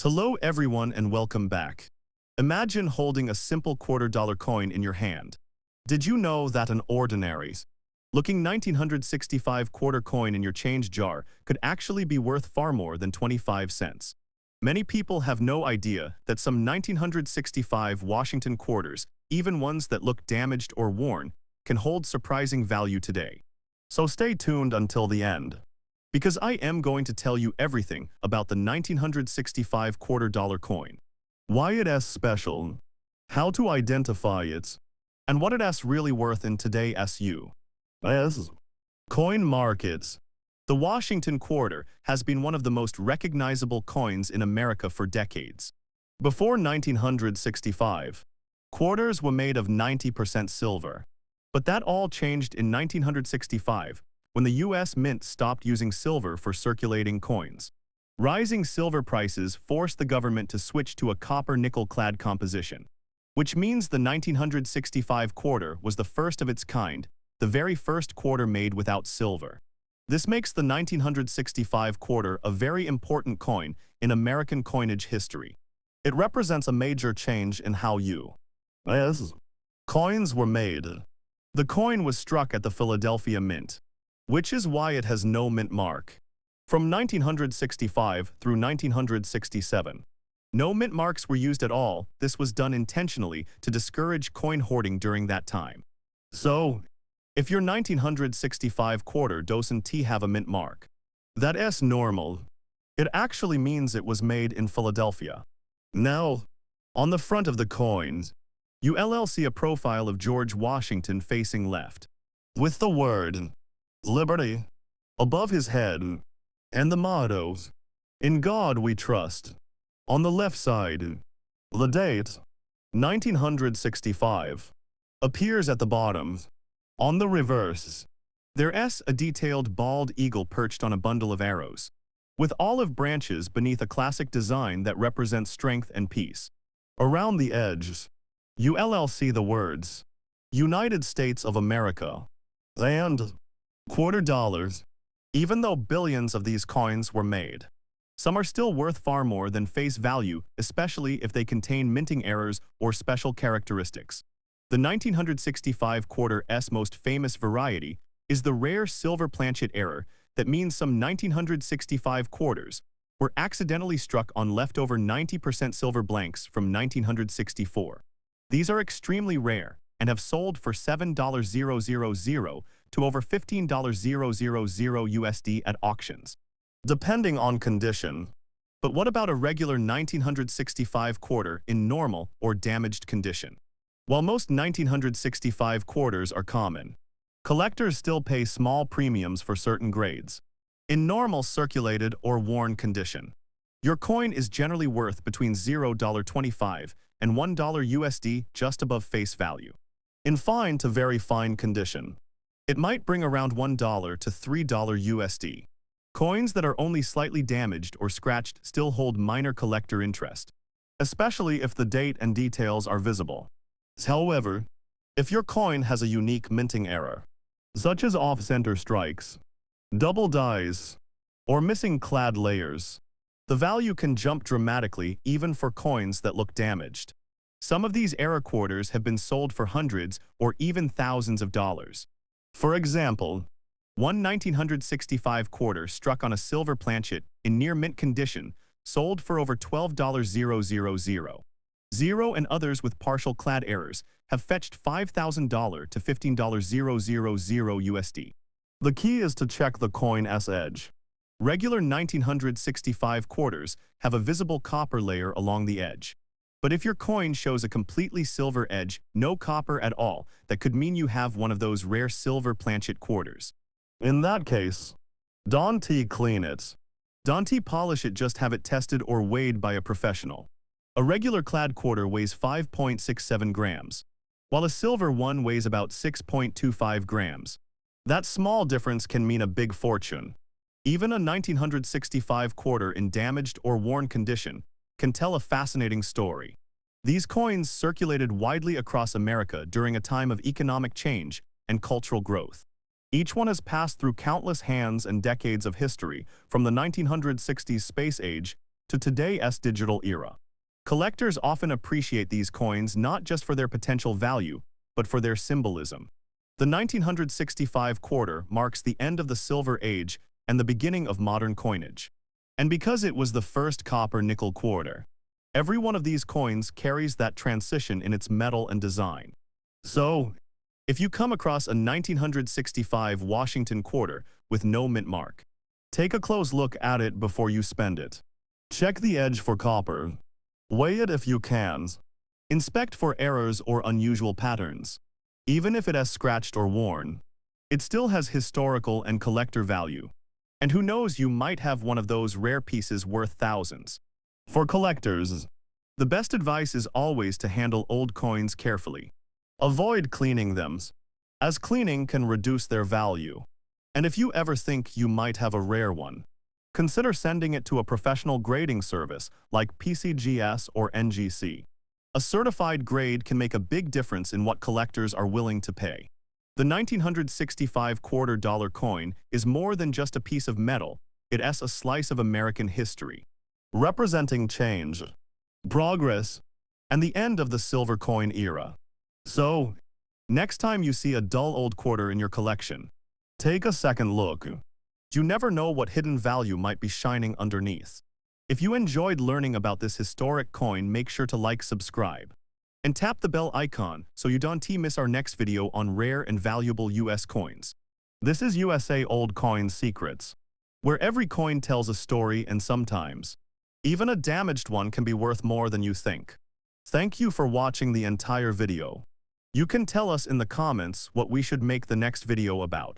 Hello everyone and welcome back. Imagine holding a simple $quarter coin in your hand. Did you know that an ordinary looking 1965 quarter coin in your change jar could actually be worth far more than 25 cents? Many people have no idea that some 1965 Washington quarters, even ones that look damaged or worn, can hold surprising value today. So stay tuned until the end, because I am going to tell you everything about the 1965 quarter coin, why it is special, how to identify it, and what it is really worth in today's U.S. coin markets. The Washington quarter has been one of the most recognizable coins in America for decades. Before 1965, quarters were made of 90% silver. But that all changed in 1965, when the U.S. Mint stopped using silver for circulating coins. Rising silver prices forced the government to switch to a copper-nickel-clad composition, which means the 1965 quarter was the first of its kind, the very first quarter made without silver. This makes the 1965 quarter a very important coin in American coinage history. It represents a major change in how U.S. coins were made. The coin was struck at the Philadelphia Mint, which is why it has no mint mark. From 1965 through 1967, no mint marks were used at all. This was done intentionally to discourage coin hoarding during that time. So, if your 1965 quarter doesn't have a mint mark, that is normal. It actually means it was made in Philadelphia. Now, on the front of the coins, you'll see a profile of George Washington facing left, with the word Liberty above his head, and the mottos, "In God We Trust." On the left side, the date, 1965, appears at the bottom. On the reverse, there's a detailed bald eagle perched on a bundle of arrows, with olive branches beneath a classic design that represents strength and peace. Around the edges, you'll see the words, United States of America, and quarter dollars. Even though billions of these coins were made, some are still worth far more than face value, especially if they contain minting errors or special characteristics. The 1965 quarter's most famous variety is the rare silver planchet error. That means some 1965 quarters were accidentally struck on leftover 90% silver blanks from 1964. These are extremely rare and have sold for $7,000 to over $15,000 USD at auctions, depending on condition. But what about a regular 1965 quarter in normal or damaged condition? While most 1965 quarters are common, collectors still pay small premiums for certain grades. In normal circulated or worn condition, your coin is generally worth between $0.25 and $1 USD, just above face value. In fine to very fine condition, it might bring around $1 to $3 USD. Coins that are only slightly damaged or scratched still hold minor collector interest, especially if the date and details are visible. However, if your coin has a unique minting error, such as off-center strikes, double dies, or missing clad layers, the value can jump dramatically even for coins that look damaged. Some of these error quarters have been sold for hundreds or even thousands of dollars. For example, one 1965 quarter struck on a silver planchet in near mint condition sold for over $12,000. And others with partial clad errors have fetched $5,000 to $15,000 USD. The key is to check the coin's edge. Regular 1965 quarters have a visible copper layer along the edge. But if your coin shows a completely silver edge, no copper at all, that could mean you have one of those rare silver planchet quarters. In that case, don't clean it. Don't polish it, just have it tested or weighed by a professional. A regular clad quarter weighs 5.67 grams, while a silver one weighs about 6.25 grams. That small difference can mean a big fortune. Even a 1965 quarter in damaged or worn condition can tell a fascinating story. These coins circulated widely across America during a time of economic change and cultural growth. Each one has passed through countless hands and decades of history, from the 1960s space age to today's digital era. Collectors often appreciate these coins not just for their potential value, but for their symbolism. The 1965 quarter marks the end of the Silver Age and the beginning of modern coinage. And because it was the first copper-nickel quarter, every one of these coins carries that transition in its metal and design. So, if you come across a 1965 Washington quarter with no mint mark, take a close look at it before you spend it. Check the edge for copper. Weigh it if you can. Inspect for errors or unusual patterns. Even if it has scratched or worn, it still has historical and collector value. And who knows, you might have one of those rare pieces worth thousands. For collectors, the best advice is always to handle old coins carefully. Avoid cleaning them, as cleaning can reduce their value. And if you ever think you might have a rare one, consider sending it to a professional grading service like PCGS or NGC. A certified grade can make a big difference in what collectors are willing to pay. The 1965 quarter-dollar coin is more than just a piece of metal, it's a slice of American history, representing change, progress, and the end of the silver coin era. So, next time you see a dull old quarter in your collection, take a second look. You never know what hidden value might be shining underneath. If you enjoyed learning about this historic coin, make sure to like, subscribe, and tap the bell icon so you don't miss our next video on rare and valuable US coins. This is USA Old Coin Secrets, where every coin tells a story, and sometimes even a damaged one can be worth more than you think. Thank you for watching the entire video. You can tell us in the comments what we should make the next video about.